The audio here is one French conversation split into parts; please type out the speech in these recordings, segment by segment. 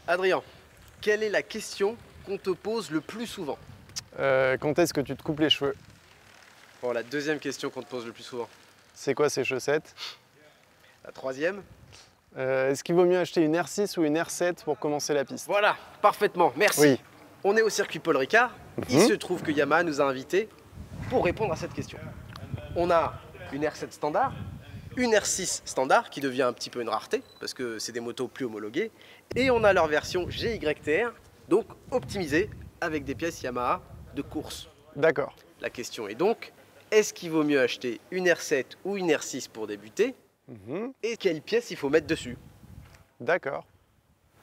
Adrien, quelle est la question qu'on te pose le plus souvent? Quand est-ce que tu te coupes les cheveux? Bon, la deuxième question qu'on te pose le plus souvent. C'est quoi ces chaussettes? La troisième? Est-ce qu'il vaut mieux acheter une R6 ou une R7 pour commencer la piste? Voilà, parfaitement, merci. Oui. On est au circuit Paul Ricard. Il se trouve que Yamaha nous a invités pour répondre à cette question. On a une R7 standard, une R6 standard qui devient un petit peu une rareté parce que c'est des motos plus homologuées, et on a leur version GYTR, donc optimisée avec des pièces Yamaha de course. D'accord. La question est donc, est-ce qu'il vaut mieux acheter une R7 ou une R6 pour débuter? Et quelles pièces il faut mettre dessus? D'accord.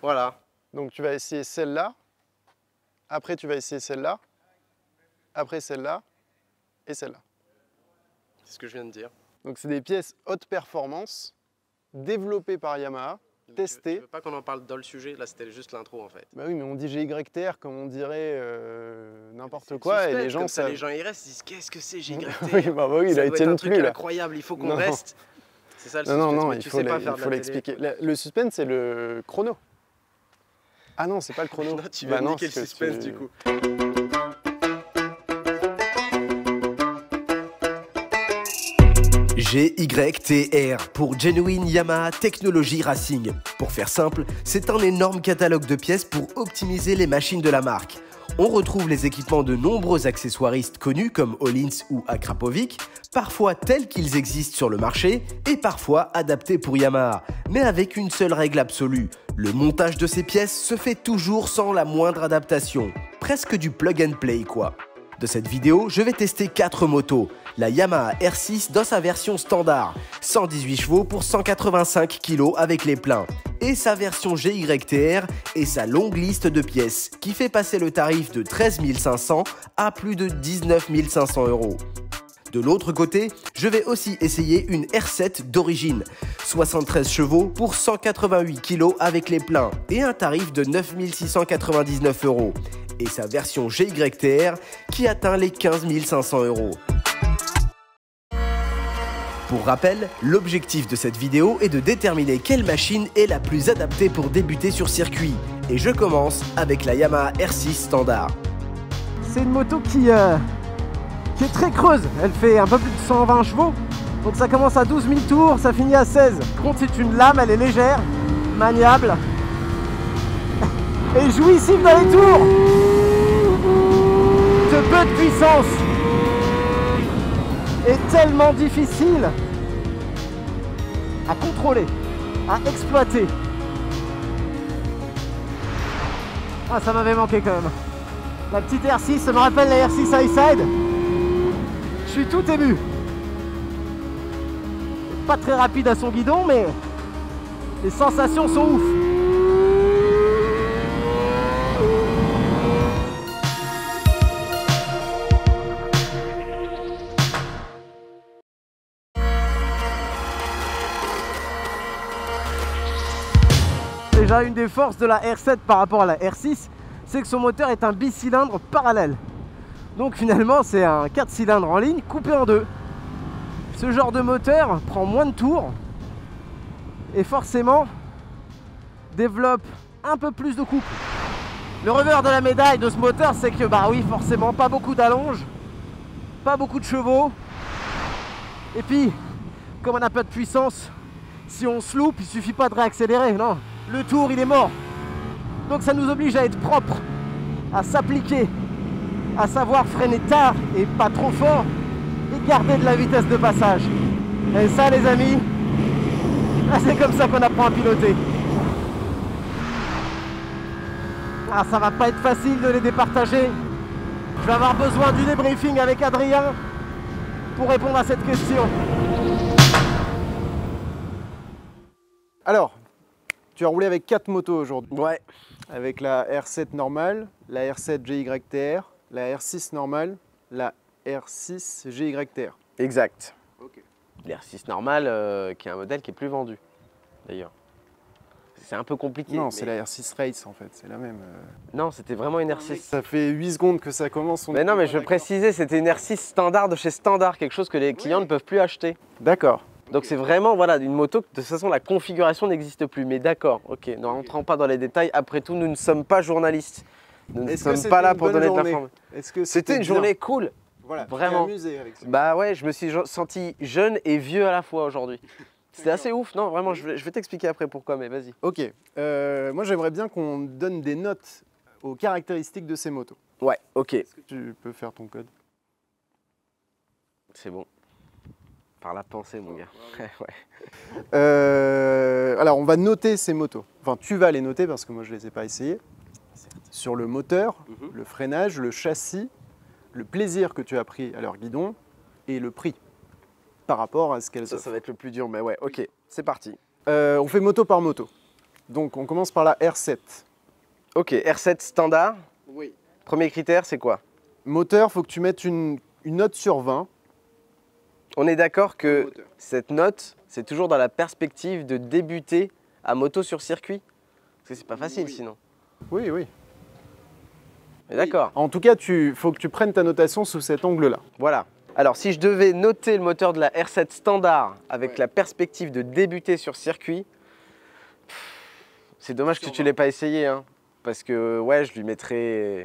Voilà. Donc tu vas essayer celle-là, après tu vas essayer celle-là, après celle-là et celle-là. C'est ce que je viens de dire. Donc c'est des pièces haute performance, développées par Yamaha, testées. Je veux pas qu'on en parle dans le sujet, là c'était juste l'intro en fait. Bah oui, mais on dit GYTR comme on dirait n'importe quoi, et les gens ça, les gens ils restent, ils disent qu'est-ce que c'est GYTR? Oui, bah oui, ça il doit tient être un plus truc là. incroyable, il faut qu'on Non. reste. C'est ça le suspense. Non, Mais il tu faut sais pas faire de la télé. l'expliquer. Le suspense, c'est le chrono. Ah non, c'est pas le chrono. Non, tu viens de niquer le parce que suspense du coup. GYTR pour Genuine Yamaha Technology Racing. Pour faire simple, c'est un énorme catalogue de pièces pour optimiser les machines de la marque. On retrouve les équipements de nombreux accessoiristes connus comme Öhlins ou Akrapovic, parfois tels qu'ils existent sur le marché et parfois adaptés pour Yamaha, mais avec une seule règle absolue. Le montage de ces pièces se fait toujours sans la moindre adaptation. Presque du plug and play quoi. De cette vidéo, je vais tester 4 motos. La Yamaha R6 dans sa version standard, 118 chevaux pour 185 kg avec les pleins. Et sa version GYTR et sa longue liste de pièces qui fait passer le tarif de 13 500 à plus de 19 500 €. De l'autre côté, je vais aussi essayer une R7 d'origine, 73 chevaux pour 188 kg avec les pleins et un tarif de 9 699 €. Et sa version GYTR qui atteint les 15 500 €. Pour rappel, l'objectif de cette vidéo est de déterminer quelle machine est la plus adaptée pour débuter sur circuit. Et je commence avec la Yamaha R6 standard. C'est une moto qui est très creuse, elle fait un peu plus de 120 chevaux. Donc ça commence à 12 000 tours, ça finit à 16. Par contre c'est une lame, elle est légère, maniable et jouissive dans les tours. De peu de puissance et tellement difficile à contrôler, à exploiter. Ah, ça m'avait manqué quand même. La petite R6, ça me rappelle la R6 Highside. Je suis tout ému. Pas très rapide à son guidon, mais les sensations sont ouf. Déjà, une des forces de la R7 par rapport à la R6, c'est que son moteur est un bicylindre parallèle. Donc finalement, c'est un 4 cylindres en ligne coupé en deux. Ce genre de moteur prend moins de tours et forcément développe un peu plus de couple. Le revers de la médaille de ce moteur, c'est que bah oui, forcément, pas beaucoup d'allonge, pas beaucoup de chevaux. Et puis, comme on n'a pas de puissance, si on se loupe, il suffit pas de réaccélérer, non. Le tour il est mort. Donc ça nous oblige à être propre, à s'appliquer, à savoir freiner tard et pas trop fort et garder de la vitesse de passage. Et ça les amis, c'est comme ça qu'on apprend à piloter. Ah, ça va pas être facile de les départager. Je vais avoir besoin du débriefing avec Adrien pour répondre à cette question. Alors, tu as roulé avec 4 motos aujourd'hui. Ouais. Avec la R7 normale, la R7 GYTR, la R6 normale, la R6 GYTR. Exact. Ok. L'R6 normal, qui est un modèle qui est plus vendu, d'ailleurs. C'est un peu compliqué. Non, c'est la R6 Race en fait, c'est la même. Non, c'était vraiment une R6. Ça fait 8 secondes que ça commence. Mais non, mais je précisais, c'était une R6 standard de chez Standard, quelque chose que les clients ne peuvent plus acheter. D'accord. Donc c'est vraiment voilà, une moto que de toute façon la configuration n'existe plus. Mais d'accord, ok, ne rentrons pas dans les détails. Après tout, nous ne sommes pas journalistes. Nous ne sommes pas là pour donner de l'information. C'était une journée cool. Voilà, vraiment. Amusé avec ça. Bah ouais, je me suis senti jeune et vieux à la fois aujourd'hui. C'était assez ouf, non vraiment, je vais t'expliquer après pourquoi, mais vas-y. Ok, moi j'aimerais bien qu'on donne des notes aux caractéristiques de ces motos. Ouais, ok. Est-ce que tu peux faire ton code? C'est bon. Par la pensée, mon gars. Ouais. Alors on va noter ces motos. Enfin, tu vas les noter parce que moi je ne les ai pas essayées. Sur le moteur, le freinage, le châssis, le plaisir que tu as pris à leur guidon et le prix par rapport à ce qu'elles offrent. Ça va être le plus dur, mais ouais, ok, c'est parti. On fait moto par moto. Donc on commence par la R7. Ok, R7 standard. Oui. Premier critère, c'est quoi? Moteur, il faut que tu mettes une note sur 20. On est d'accord que Moteur. cette note, c'est toujours dans la perspective de débuter à moto sur circuit? Parce que c'est pas facile sinon. Oui, oui. On est d'accord. En tout cas, il faut que tu prennes ta notation sous cet angle-là. Voilà. Alors si je devais noter le moteur de la R7 standard avec la perspective de débuter sur circuit, c'est dommage que tu ne l'aies pas essayé, hein, parce que ouais, je lui mettrais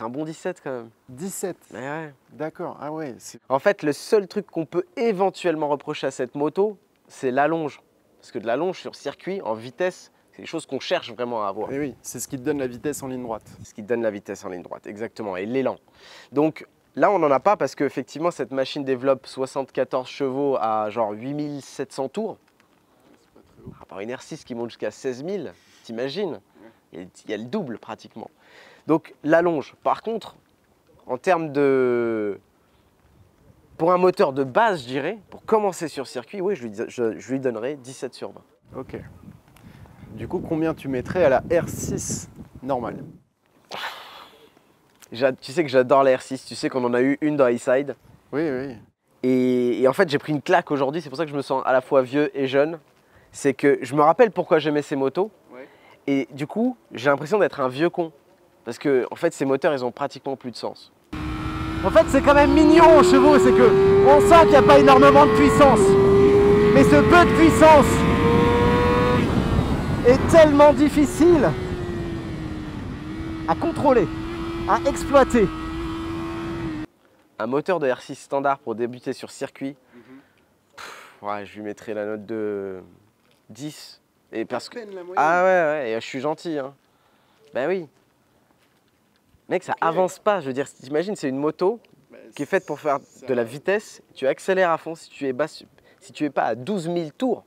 un bon 17 quand même. 17. Mais ouais. D'accord. Ah ouais. En fait, le seul truc qu'on peut éventuellement reprocher à cette moto, c'est l'allonge. Parce que de l'allonge sur circuit, en vitesse, c'est des choses qu'on cherche vraiment à avoir. Et oui, c'est ce qui te donne la vitesse en ligne droite. C'est ce qui te donne la vitesse en ligne droite, exactement, et l'élan. Donc là, on n'en a pas parce qu'effectivement, cette machine développe 74 chevaux à genre 8700 tours. À part une R6 qui monte jusqu'à 16 000, t'imagines? Il y a le double pratiquement. Donc l'allonge. Par contre, en termes de... Pour un moteur de base, je dirais, pour commencer sur circuit, oui, je lui donnerais 17 sur 20. Ok. Du coup, combien tu mettrais à la R6 normale? Tu sais que j'adore la R6, tu sais qu'on en a eu une dans A-Side. Oui, oui. Et en fait, j'ai pris une claque aujourd'hui, c'est pour ça que je me sens à la fois vieux et jeune. C'est que je me rappelle pourquoi j'aimais ces motos. Ouais. Et du coup, j'ai l'impression d'être un vieux con. Parce que en fait, ces moteurs, ils ont pratiquement plus de sens. En fait, c'est quand même mignon aux chevaux, c'est que on sent qu'il n'y a pas énormément de puissance. Mais ce peu de puissance est tellement difficile à contrôler, à exploiter. Un moteur de R6 standard pour débuter sur circuit, ouais, je lui mettrais la note de 10. Et parce que... Ah ouais, et je suis gentil. Hein. Ben oui. Mec, ça avance pas. Je veux dire, t'imagines, c'est une moto qui est faite pour faire de la vitesse. Tu accélères à fond si tu es pas à 12 000 tours.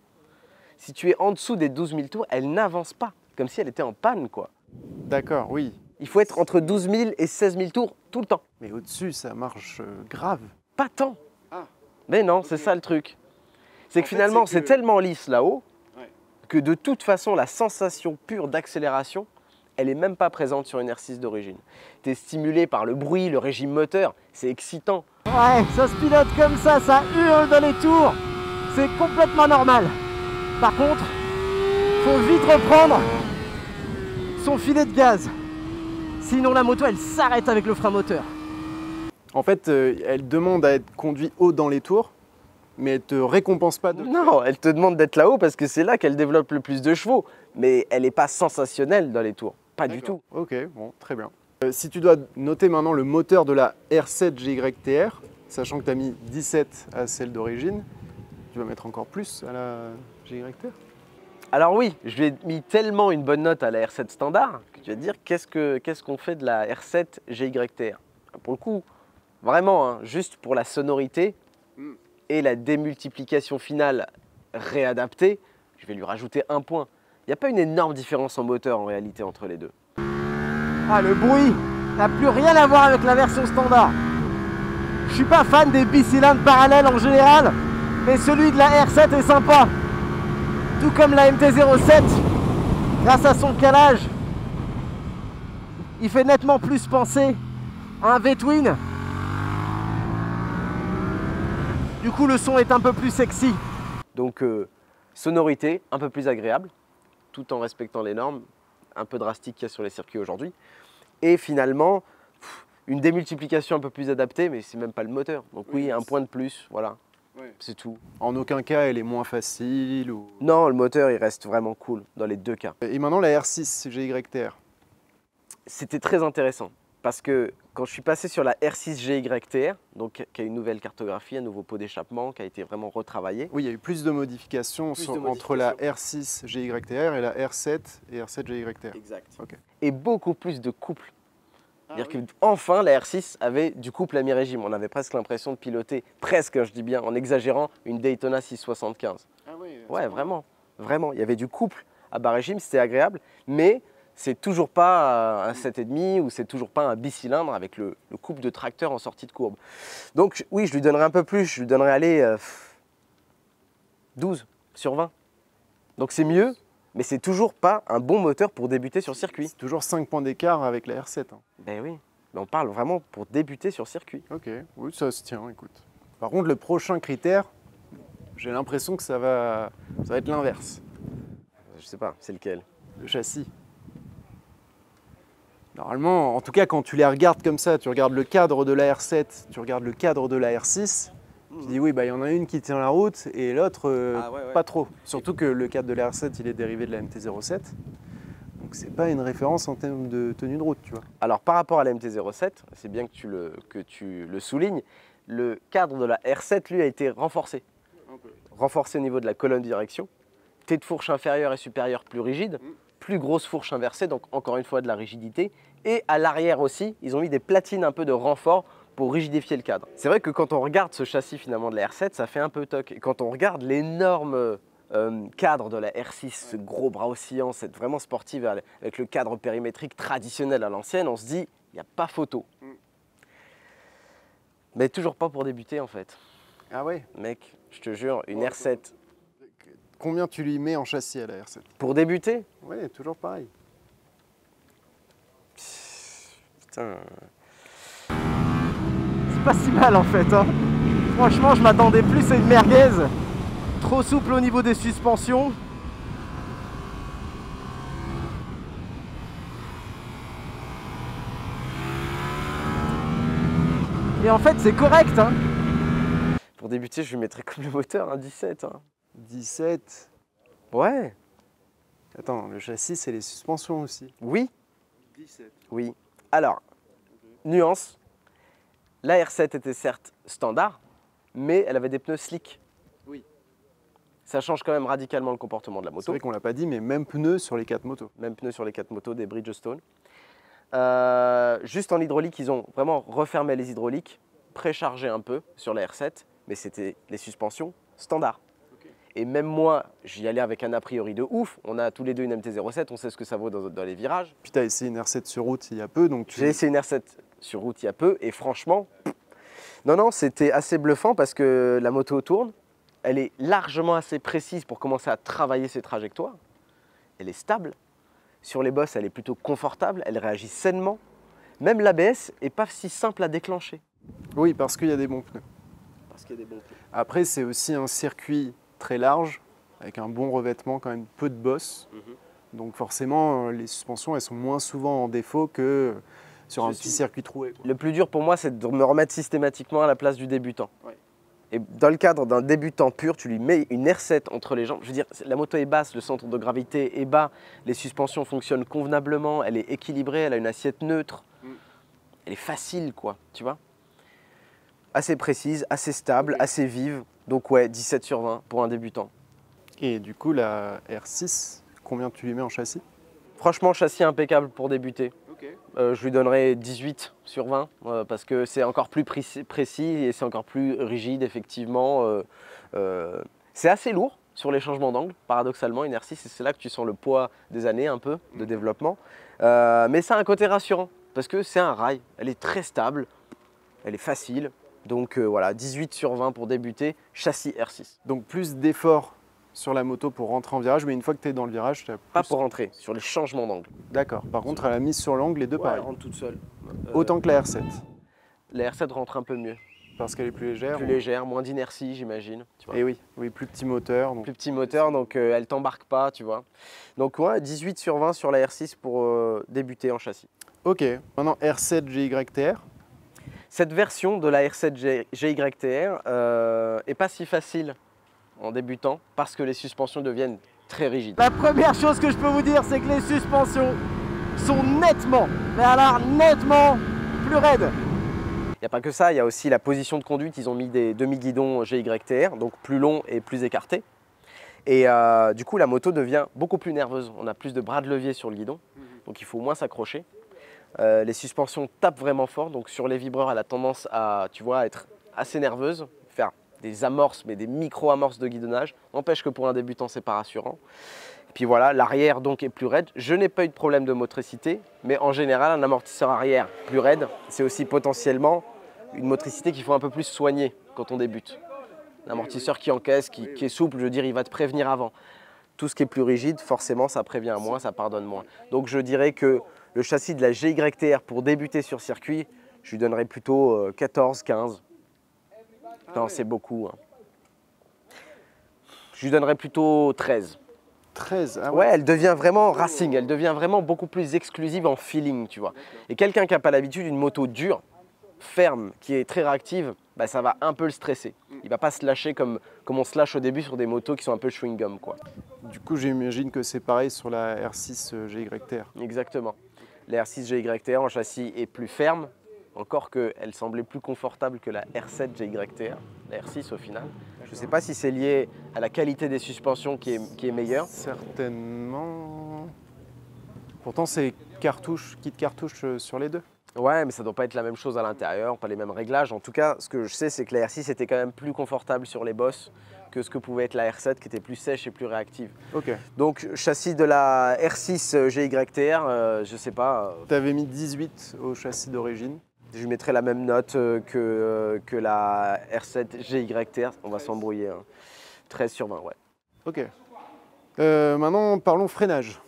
Si tu es en dessous des 12 000 tours, elle n'avance pas. Comme si elle était en panne, quoi. D'accord, oui. Il faut être entre 12 000 et 16 000 tours tout le temps. Mais au-dessus, ça marche grave. Pas tant. Ah. Mais non, c'est ça le truc. C'est que finalement, c'est tellement lisse là-haut que de toute façon, la sensation pure d'accélération, elle n'est même pas présente sur une R6 d'origine. Tu es stimulé par le bruit, le régime moteur, c'est excitant. Ouais, ça se pilote comme ça hurle dans les tours. C'est complètement normal. Par contre, faut vite reprendre son filet de gaz. Sinon la moto, elle s'arrête avec le frein moteur. En fait, elle demande à être conduite haut dans les tours, mais elle te récompense pas de... Non, elle te demande d'être là-haut parce que c'est là qu'elle développe le plus de chevaux. Mais elle n'est pas sensationnelle dans les tours. Pas du tout. Ok, bon, très bien. Si tu dois noter maintenant le moteur de la R7 GYTR, sachant que tu as mis 17 à celle d'origine, tu vas mettre encore plus à la GYTR? Alors oui, je lui ai mis tellement une bonne note à la R7 standard que tu vas te dire qu'est-ce qu'on fait de la R7 GYTR. Pour le coup, vraiment, hein, juste pour la sonorité et la démultiplication finale réadaptée, je vais lui rajouter un point. Il n'y a pas une énorme différence en moteur en réalité entre les deux. Ah, le bruit n'a plus rien à voir avec la version standard. Je suis pas fan des bicylindres parallèles en général, mais celui de la R7 est sympa. Tout comme la MT-07, grâce à son calage, il fait nettement plus penser à un V-twin. Du coup, le son est un peu plus sexy. Donc, sonorité un peu plus agréable, tout en respectant les normes un peu drastiques qu'il y a sur les circuits aujourd'hui. Et finalement, une démultiplication un peu plus adaptée, mais c'est même pas le moteur. Donc oui, un point de plus, voilà. Ouais. C'est tout. En aucun cas, elle est moins facile ou... Non, le moteur, il reste vraiment cool dans les deux cas. Et maintenant, la R6 GYTR. C'était très intéressant parce que quand je suis passé sur la R6 GYTR, donc qui a une nouvelle cartographie, un nouveau pot d'échappement qui a été vraiment retravaillé. Oui, il y a eu plus de modifications entre la R6 GYTR et la R7 et R7 GYTR. Exact. Ok. Et beaucoup plus de couple. C'est-à-dire qu'enfin, la R6 avait du couple à mi-régime. On avait presque l'impression de piloter, presque, je dis bien, en exagérant, une Daytona 675. Ah oui, Ouais, vraiment. Vraiment. Il y avait du couple à bas régime, c'était agréable, mais c'est toujours pas un 7,5 ou c'est toujours pas un bicylindre avec le couple de tracteur en sortie de courbe. Donc oui, je lui donnerais un peu plus, je lui donnerais aller 12 sur 20. Donc c'est mieux, mais c'est toujours pas un bon moteur pour débuter sur circuit. C'est toujours 5 points d'écart avec la R7. Hein. Ben oui, mais on parle vraiment pour débuter sur circuit. Ok, oui, ça se tient, écoute. Par contre, le prochain critère, j'ai l'impression que ça va être l'inverse. Je sais pas, c'est lequel? Le châssis. Normalement, en tout cas, quand tu les regardes comme ça, tu regardes le cadre de la R7, tu regardes le cadre de la R6, tu dis oui, bah, il y en a une qui tient la route et l'autre, pas trop. Surtout que le cadre de la R7, il est dérivé de la MT-07. Donc c'est pas une référence en termes de tenue de route, tu vois. Alors par rapport à la MT-07, c'est bien que tu le soulignes, le cadre de la R7, lui, a été renforcé. Renforcé au niveau de la colonne de direction. Tête de fourche inférieure et supérieure plus rigide, plus grosse fourche inversée, donc encore une fois de la rigidité. Et à l'arrière aussi, ils ont mis des platines un peu de renfort pour rigidifier le cadre. C'est vrai que quand on regarde ce châssis finalement de la R7, ça fait un peu toc. Et quand on regarde l'énorme cadre de la R6, ce gros bras oscillant, cette vraiment sportive avec le cadre périmétrique traditionnel à l'ancienne, on se dit, il n'y a pas photo. Mais toujours pas pour débuter en fait. Ah ouais? Mec, je te jure, une R7. Combien tu lui mets en châssis à la R7? Pour débuter? Ouais, toujours pareil. Putain. C'est pas si mal en fait. Hein. Franchement, je m'attendais plus à une merguez. Trop souple au niveau des suspensions. Et en fait, c'est correct. Hein. Pour débuter, je lui mettrais comme le moteur, un 17. Hein. 17. Ouais. Attends, le châssis, c'est les suspensions aussi. Oui. 17. Oui. Alors, nuance. La R7 était certes standard, mais elle avait des pneus slick. Oui. Ça change quand même radicalement le comportement de la C'est moto. vrai qu'on l'a pas dit, mais même pneus sur les 4 motos. Même pneus sur les 4 motos, des Bridgestone. Juste en hydraulique, ils ont vraiment refermé les hydrauliques, préchargé un peu sur la R7, mais c'était les suspensions standards. Et même moi, j'y allais avec un a priori de ouf. On a tous les deux une MT-07, on sait ce que ça vaut dans les virages. Puis tu as essayé une R7 sur route il y a peu, donc J'ai essayé une R7 sur route il y a peu, et franchement, non, c'était assez bluffant parce que la moto tourne, elle est largement assez précise pour commencer à travailler ses trajectoires. Elle est stable. Sur les bosses, elle est plutôt confortable, elle réagit sainement. Même l'ABS n'est pas si simple à déclencher. Oui, parce qu'il y a des bons pneus. Parce qu'il y a des bons pneus. Après, c'est aussi un circuit très large, avec un bon revêtement, quand même peu de bosses. Donc forcément, les suspensions, elles sont moins souvent en défaut que sur un petit circuit troué. Quoi. Le plus dur pour moi, c'est de me remettre systématiquement à la place du débutant. Ouais. Et dans le cadre d'un débutant pur, tu lui mets une R7 entre les jambes. Je veux dire, la moto est basse, le centre de gravité est bas, les suspensions fonctionnent convenablement, elle est équilibrée, elle a une assiette neutre. Elle est facile, quoi, tu vois. Assez précise, assez stable, assez vive. Donc ouais, 17 sur 20 pour un débutant. Et du coup, la R6, combien tu lui mets en châssis? Franchement, châssis impeccable pour débuter. Je lui donnerais 18 sur 20 parce que c'est encore plus précis et c'est encore plus rigide, effectivement. C'est assez lourd sur les changements d'angle, paradoxalement, une R6, c'est là que tu sens le poids des années un peu de développement. Mais ça a un côté rassurant parce que c'est un rail, elle est très stable, elle est facile. Donc voilà, 18 sur 20 pour débuter, châssis R6. Donc plus d'efforts sur la moto pour rentrer en virage, mais une fois que tu es dans le virage, tu as plus... Pas pour rentrer, sur les changements d'angle. D'accord. Par contre, à la mise sur l'angle, les deux Ouais, pareil. elle rentre toute seule. Autant que la R7. La R7 rentre un peu mieux. Parce qu'elle est plus légère. Plus légère, moins d'inertie, j'imagine. Et oui, plus petit moteur. Donc... Plus petit moteur, donc elle t'embarque pas, tu vois. Donc ouais, 18 sur 20 sur la R6 pour débuter en châssis. Ok, maintenant R7 GYTR. Cette version de la R7 GYTR est pas si facile en débutant parce que les suspensions deviennent très rigides. La première chose que je peux vous dire, c'est que les suspensions sont nettement, mais alors nettement plus raides. Il n'y a pas que ça, il y a aussi la position de conduite. Ils ont mis des demi-guidons GYTR, donc plus longs et plus écartés. Et du coup, la moto devient beaucoup plus nerveuse. On a plus de bras de levier sur le guidon, donc il faut moins s'accrocher. Les suspensions tapent vraiment fort, donc sur les vibreurs, elle a tendance à, tu vois, être assez nerveuse, faire des amorces, mais des micro-amorces de guidonnage. N'empêche que pour un débutant, c'est pas rassurant. Et puis voilà, l'arrière donc est plus raide. Je n'ai pas eu de problème de motricité, mais en général, un amortisseur arrière plus raide, c'est aussi potentiellement une motricité qu'il faut un peu plus soigner quand on débute. L'amortisseur qui encaisse, qui est souple, je veux dire, il va te prévenir avant. Tout ce qui est plus rigide, forcément, ça prévient moins, ça pardonne moins. Donc je dirais que le châssis de la GYTR pour débuter sur circuit, je lui donnerais plutôt 14, 15. Non, c'est beaucoup. Hein. Je lui donnerais plutôt 13. 13, ah Ouais, elle devient vraiment racing, elle devient vraiment beaucoup plus exclusive en feeling, tu vois. Et quelqu'un qui n'a pas l'habitude d'une moto dure, ferme, qui est très réactive, bah, ça va un peu le stresser. Il ne va pas se lâcher comme on se lâche au début sur des motos qui sont un peu chewing-gum, quoi. Du coup, j'imagine que c'est pareil sur la R6 GYTR. Exactement. La R6 GYTR en châssis est plus ferme, encore qu'elle semblait plus confortable que la R7 GYTR, la R6 au final. Je ne sais pas si c'est lié à la qualité des suspensions qui est meilleure. Certainement. Pourtant, c'est kit cartouche sur les deux. Ouais, mais ça ne doit pas être la même chose à l'intérieur, pas les mêmes réglages. En tout cas, ce que je sais, c'est que la R6 était quand même plus confortable sur les bosses que ce que pouvait être la R7 qui était plus sèche et plus réactive. Ok. Donc, châssis de la R6 GYTR, je sais pas. Tu avais mis 18 au châssis d'origine. Je lui mettrais la même note que la R7 GYTR, on va s'embrouiller. Hein. 13 sur 20, ouais. Ok. Maintenant, parlons freinage.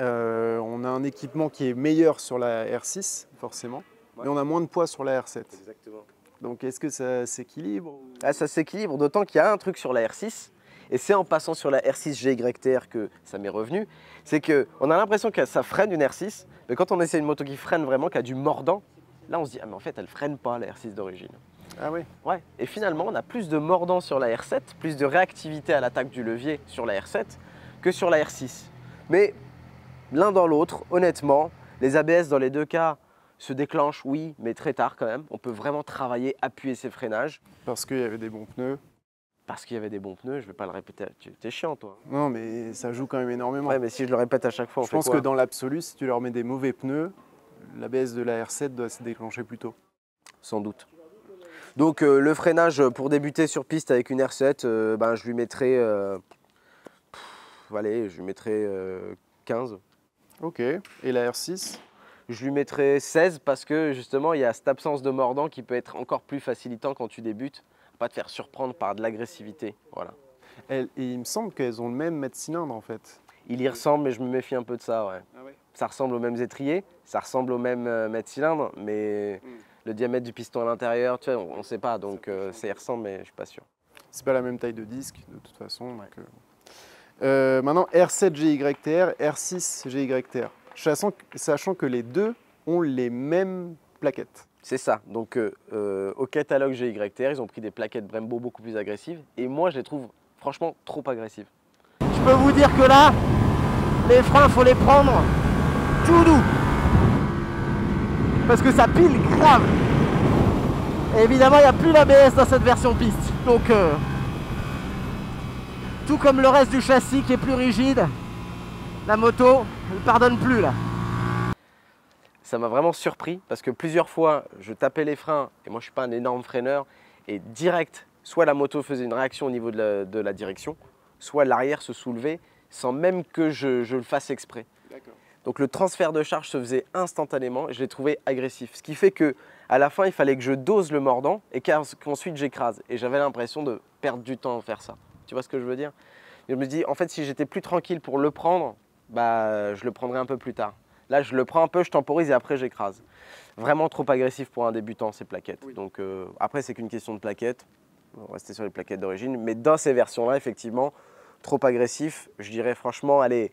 On a un équipement qui est meilleur sur la R6, forcément, mais on a moins de poids sur la R7. Exactement. Donc, est-ce que ça s'équilibre? Ah, ça s'équilibre, d'autant qu'il y a un truc sur la R6, et c'est en passant sur la R6 GYTR que ça m'est revenu, c'est qu'on a l'impression que ça freine une R6, mais quand on essaie une moto qui freine vraiment, qui a du mordant, là on se dit, ah mais en fait elle freine pas la R6 d'origine. Ah oui. Ouais, et finalement on a plus de mordant sur la R7, plus de réactivité à l'attaque du levier sur la R7 que sur la R6. Mais l'un dans l'autre, honnêtement, les ABS dans les deux cas se déclenchent, oui, mais très tard quand même. On peut vraiment travailler, appuyer ses freinages. Parce qu'il y avait des bons pneus. Parce qu'il y avait des bons pneus, je vais pas le répéter. T'es chiant toi. Non, mais ça joue quand même énormément. Ouais, mais si je le répète à chaque fois, on Je fait pense quoi? que dans l'absolu, si tu leur mets des mauvais pneus, l'ABS de la R7 doit se déclencher plus tôt. Sans doute. Donc le freinage pour débuter sur piste avec une R7, ben, je lui mettrais, allez, je lui mettrais 15. Ok. Et la R6? Je lui mettrais 16 parce que justement il y a cette absence de mordant qui peut être encore plus facilitant quand tu débutes, pas te faire surprendre par de l'agressivité. Voilà. Et il me semble qu'elles ont le même mètre cylindre en fait. Il y ressemble, mais je me méfie un peu de ça. Ouais. Ah ouais. Ça ressemble aux mêmes étriers, ça ressemble au même mètre cylindre, mais le diamètre du piston à l'intérieur, tu vois, on ne sait pas, donc ça y ressemble, mais je ne suis pas sûr. C'est pas la même taille de disque de toute façon. Donc, maintenant, R7 GYTR, R6 GYTR. Sachant que les deux ont les mêmes plaquettes. C'est ça, donc au catalogue GYTR, ils ont pris des plaquettes Brembo beaucoup plus agressives, et moi je les trouve franchement trop agressives. Je peux vous dire que là, les freins, faut les prendre tout doux. Parce que ça pile grave. Et évidemment, il n'y a plus l'ABS dans cette version piste. Donc, tout comme le reste du châssis qui est plus rigide, la moto ne pardonne plus là. Ça m'a vraiment surpris parce que plusieurs fois, je tapais les freins, et moi je ne suis pas un énorme freineur, et direct, soit la moto faisait une réaction au niveau de la direction, soit l'arrière se soulevait sans même que je le fasse exprès. Donc le transfert de charge se faisait instantanément et je l'ai trouvé agressif. Ce qui fait qu'à la fin, il fallait que je dose le mordant et qu'ensuite j'écrase. Et j'avais l'impression de perdre du temps à faire ça. Tu vois ce que je veux dire? Et je me dis, en fait, si j'étais plus tranquille pour le prendre, bah, je le prendrais un peu plus tard. Là, je le prends un peu, je temporise et après j'écrase. Vraiment trop agressif pour un débutant, ces plaquettes. Oui. Donc après, c'est qu'une question de plaquettes. On va rester sur les plaquettes d'origine. Mais dans ces versions-là, effectivement, trop agressif. Je dirais franchement, allez,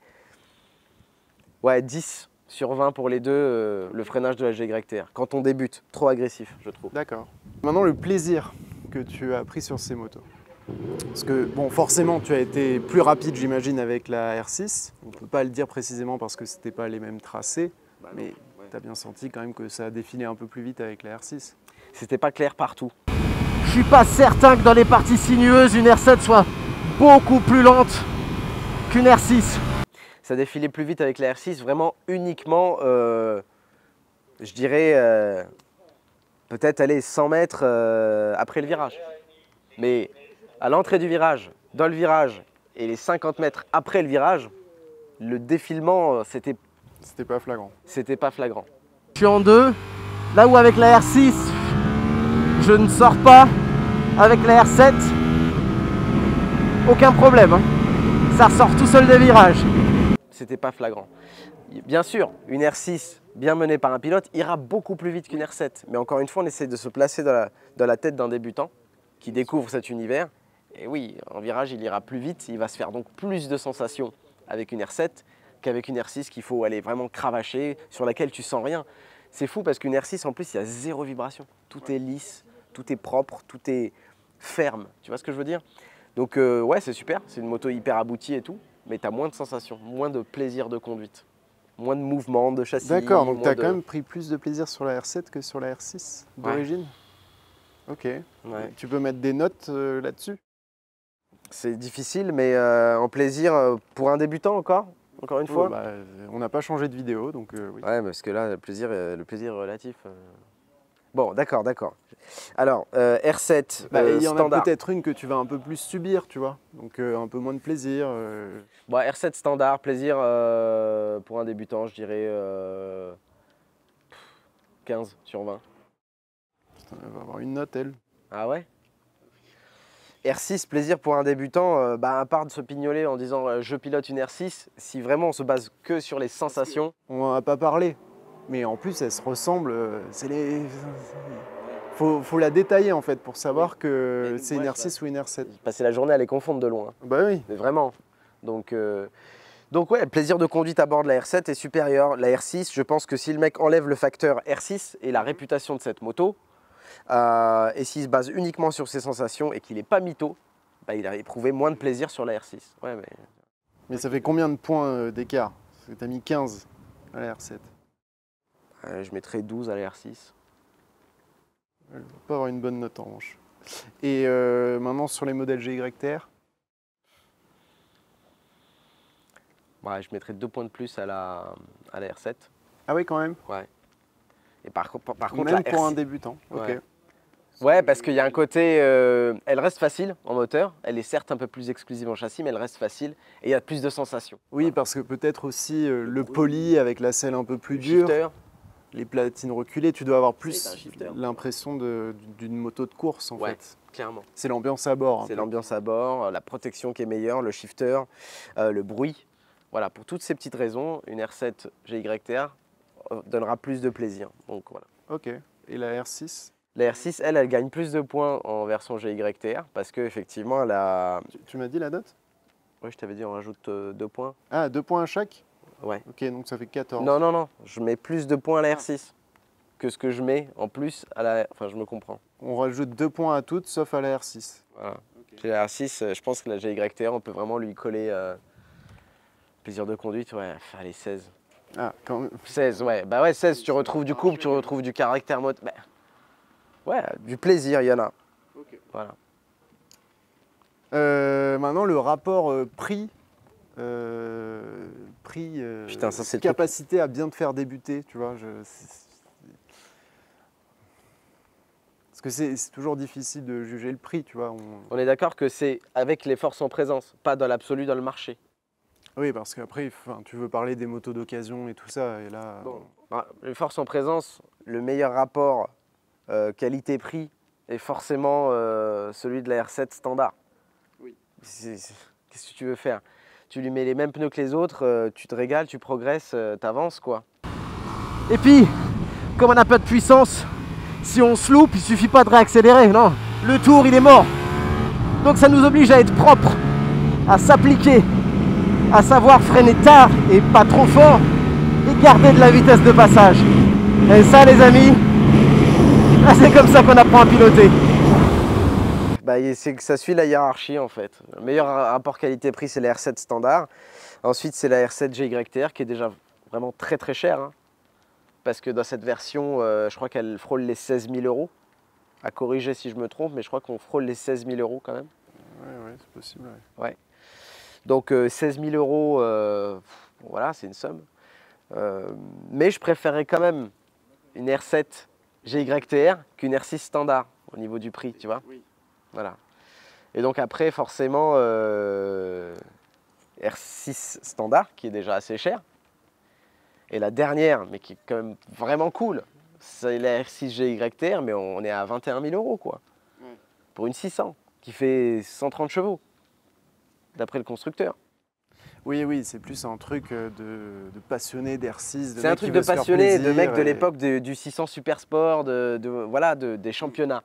ouais, 10 sur 20 pour les deux, le freinage de la GYTR. Quand on débute, trop agressif, je trouve. D'accord. Maintenant, le plaisir que tu as pris sur ces motos. Parce que, bon, forcément, tu as été plus rapide, j'imagine, avec la R6. On ne peut pas le dire précisément parce que ce n'était pas les mêmes tracés, mais tu as bien senti quand même que ça a défilé un peu plus vite avec la R6. C'était pas clair partout. Je suis pas certain que dans les parties sinueuses, une R7 soit beaucoup plus lente qu'une R6. Ça défilait plus vite avec la R6, vraiment uniquement, je dirais, peut-être aller 100 mètres après le virage. Mais à l'entrée du virage, dans le virage et les 50 mètres après le virage, le défilement, c'était pas flagrant. C'était pas flagrant. Je suis en deux, là où avec la R6, je ne sors pas, avec la R7, aucun problème, hein. Ça ressort tout seul des virages. C'était pas flagrant. Bien sûr, une R6 bien menée par un pilote ira beaucoup plus vite qu'une R7. Mais encore une fois, on essaie de se placer dans la tête d'un débutant qui découvre cet univers. Et oui, en virage, il ira plus vite. Il va se faire donc plus de sensations avec une R7 qu'avec une R6 qu'il faut aller vraiment cravacher, sur laquelle tu sens rien. C'est fou parce qu'une R6, en plus, il y a zéro vibration. Tout est lisse, tout est propre, tout est ferme. Tu vois ce que je veux dire? Donc ouais, c'est super. C'est une moto hyper aboutie et tout. Mais tu as moins de sensations, moins de plaisir de conduite, moins de mouvement, de châssis. D'accord, donc tu as quand même pris plus de plaisir sur la R7 que sur la R6 d'origine. Ok. Ouais. Tu peux mettre des notes là-dessus? C'est difficile, mais en plaisir pour un débutant encore une fois. Bah, on n'a pas changé de vidéo, donc oui. Ouais, parce que là, le plaisir est relatif. Bon, d'accord. Alors, R7, il y en standard. a peut-être une que tu vas un peu plus subir, tu vois. Donc un peu moins de plaisir. Bon, R7 standard, plaisir pour un débutant, je dirais 15 sur 20. Putain, elle va avoir une note, elle. Ah ouais? R6, plaisir pour un débutant, à part de se pignoler en disant je pilote une R6, si vraiment on se base que sur les sensations. On n'en a pas parlé, mais en plus elles se ressemblent. Faut la détailler en fait pour savoir que c'est une R6 ou une R7. Passer la journée à les confondre de loin. Bah oui. Mais vraiment. Donc ouais, le plaisir de conduite à bord de la R7 est supérieur. La R6, je pense que si le mec enlève le facteur R6 et la réputation de cette moto, et s'il se base uniquement sur ses sensations et qu'il n'est pas mytho, il a éprouvé moins de plaisir sur la R6. Ouais, mais ça fait combien de points d'écart? Parce que tu as mis 15 à la R7. Je mettrais 12 à la R6. Elle ne va pas avoir une bonne note en revanche. Et maintenant sur les modèles GYTR? Ouais, je mettrais 2 points de plus à la R7. Ah oui, quand même? Ouais. Et par contre, même la pour R6, un débutant. Ouais. Ok. Ouais, parce qu'il y a un côté, elle reste facile en moteur, elle est certes un peu plus exclusive en châssis, mais elle reste facile et il y a plus de sensations. Oui, parce que peut-être aussi le poli avec la selle un peu plus dure, Shifter, les platines reculées, tu dois avoir c'est plus un shifter. l'impression d'une moto de course en Ouais, fait. clairement. C'est l'ambiance à bord. un C'est peu. l'ambiance à bord, la protection qui est meilleure, le shifter, le bruit. Voilà, pour toutes ces petites raisons, une R7 GYTR donnera plus de plaisir. Donc voilà. Ok. Et la R6? La R6, elle gagne plus de points en version GYTR parce qu'effectivement, elle a... Tu m'as dit la note? Oui, je t'avais dit, on rajoute 2 points. Ah, 2 points à chaque? Ouais. Ok, donc ça fait 14. Non, je mets plus de points à la R6 que ce que je mets en plus à la... Enfin, je me comprends. On rajoute 2 points à toutes sauf à la R6. Voilà. Chez la R6, je pense que la GYTR, on peut vraiment lui coller plaisir de conduite, ouais, allez, 16. Ah, quand même. 16, ouais. Bah ouais, 16, tu retrouves du couple, tu retrouves du caractère mode. Bah, ouais, du plaisir, il y en a. Ok. Voilà. Maintenant, le rapport prix, Putain, ça, c'est le capacité à bien te faire débuter, tu vois. Parce que c'est toujours difficile de juger le prix, tu vois. On est d'accord que c'est avec les forces en présence, pas dans l'absolu dans le marché. Oui, parce qu'après, tu veux parler des motos d'occasion et tout ça, et là... Bon. Les forces en présence, le meilleur rapport qualité-prix est forcément celui de la R7 standard. Oui. Qu'est-ce que tu veux faire? Tu lui mets les mêmes pneus que les autres, tu te régales, tu progresses, t'avances quoi. Et puis, comme on n'a pas de puissance, si on se loupe, il suffit pas de réaccélérer, non. Le tour, il est mort. Donc ça nous oblige à être propre, à s'appliquer, à savoir freiner tard et pas trop fort, et garder de la vitesse de passage. Et ça les amis, c'est comme ça qu'on apprend à piloter. Bah, c'est que ça suit la hiérarchie en fait. Le meilleur rapport qualité-prix, c'est la R7 standard. Ensuite, c'est la R7 GYTR qui est déjà vraiment très très chère. Hein, parce que dans cette version, je crois qu'elle frôle les 16 000 €. À corriger si je me trompe, mais je crois qu'on frôle les 16 000 € quand même. Ouais, c'est possible. Ouais. Donc 16 000 €, voilà, c'est une somme. Mais je préférais quand même une R7 GYTR qu'une R6 standard au niveau du prix, tu vois. Oui. Voilà. Et donc après, forcément, R6 standard, qui est déjà assez cher. Et la dernière, mais qui est quand même vraiment cool, c'est la R6 GYTR, mais on est à 21 000 € quoi. Ouais. Pour une 600, qui fait 130 chevaux, d'après le constructeur. Oui, c'est plus un truc de passionné d'R6. C'est un truc de passionné, de mecs de l'époque du 600 Super Sport, voilà, des championnats.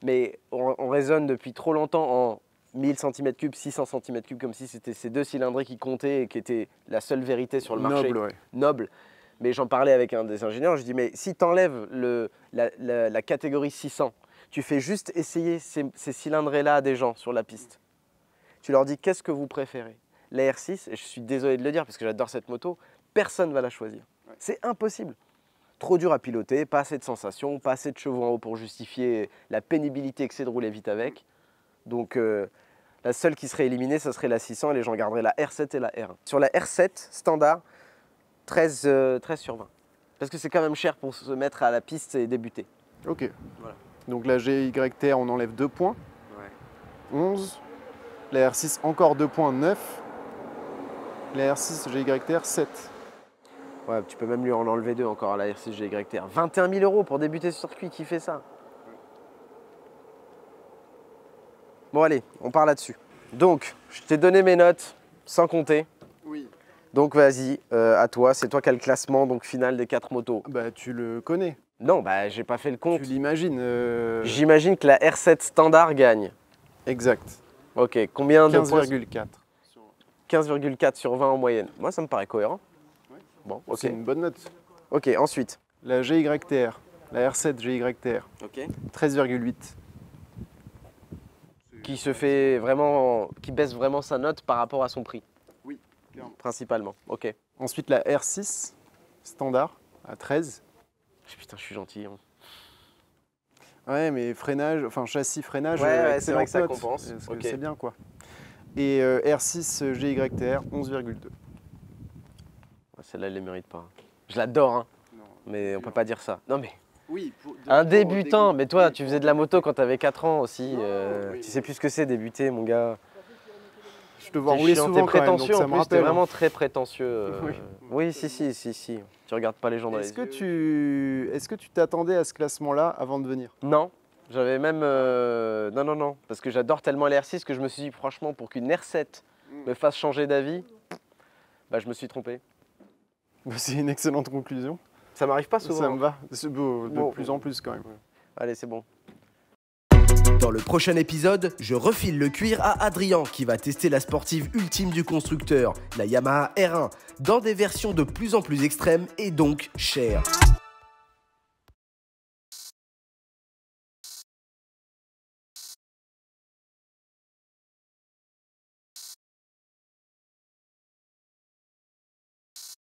Mais on raisonne depuis trop longtemps en 1000 cm3, 600 cm3, comme si c'était ces deux cylindrées qui comptaient et qui étaient la seule vérité sur le marché. Noble, ouais. Noble. Mais j'en parlais avec un des ingénieurs, je dis mais si tu enlèves la catégorie 600, tu fais juste essayer ces cylindrées-là à des gens sur la piste. Tu leur dis qu'est-ce que vous préférez? La R6, et je suis désolé de le dire parce que j'adore cette moto, personne ne va la choisir. Ouais. C'est impossible. Trop dur à piloter, pas assez de sensations, pas assez de chevaux en haut pour justifier la pénibilité que c'est de rouler vite avec. Donc la seule qui serait éliminée, ça serait la 600 et les gens garderaient la R7 et la R1. Sur la R7 standard, 13 sur 20. Parce que c'est quand même cher pour se mettre à la piste et débuter. Ok. Voilà. Donc la GYTR, on enlève 2 points. Ouais. 11. La R6, encore 2 points, 9. La R6 GYTR, 7. Ouais, tu peux même lui en enlever 2 encore à la R6 GYTR. 21 000 € pour débuter ce circuit, qui fait ça? Bon allez, on part là-dessus. Donc, je t'ai donné mes notes, sans compter. Oui. Donc vas-y, à toi, c'est toi qui as le classement donc, final des 4 motos. Bah tu le connais. Non, bah j'ai pas fait le compte. Tu l'imagines. J'imagine que la R7 standard gagne. Exact. Ok, combien de points? 15,4. 15,4 sur 20 en moyenne. Moi, ça me paraît cohérent. Ouais. Bon, ok. C'est une bonne note. Ok, ensuite. La GYTR, la R7 GYTR, Ok. 13,8. Qui se fait vraiment, qui baisse vraiment sa note par rapport à son prix. Oui, clairement. Principalement, ok. Ensuite la R6 standard à 13. Putain, je suis gentil. Hein. Ouais, mais freinage, enfin châssis freinage, ouais, c'est vrai que ça note, compense. parce que Ok. c'est bien quoi. Et R6 GYTR 11,2. Celle-là, elle les mérite pas. Je l'adore, hein. Non, Mais on peut pas dire ça. Non mais. oui, Un débutant, mais toi, tu faisais de la moto quand t'avais 4 ans aussi. Oui. Tu sais plus ce que c'est débuter, mon gars. Je te vois rouler chiant, souvent t'es quand même, prétentieux donc ça en me plus, t'es rappelle. vraiment très prétentieux. Oui. Oui, si. Tu regardes pas les gens dans les yeux. Est-ce que tu t'attendais à ce classement-là avant de venir? Non, j'avais même... Non, parce que j'adore tellement les R6 que je me suis dit, franchement, pour qu'une R7 me fasse changer d'avis, bah, je me suis trompé. C'est une excellente conclusion. Ça m'arrive pas souvent. Ça me va, de Bon. plus en plus quand même. Allez, c'est bon. Dans le prochain épisode, je refile le cuir à Adrien qui va tester la sportive ultime du constructeur, la Yamaha R1, dans des versions de plus en plus extrêmes et donc chères.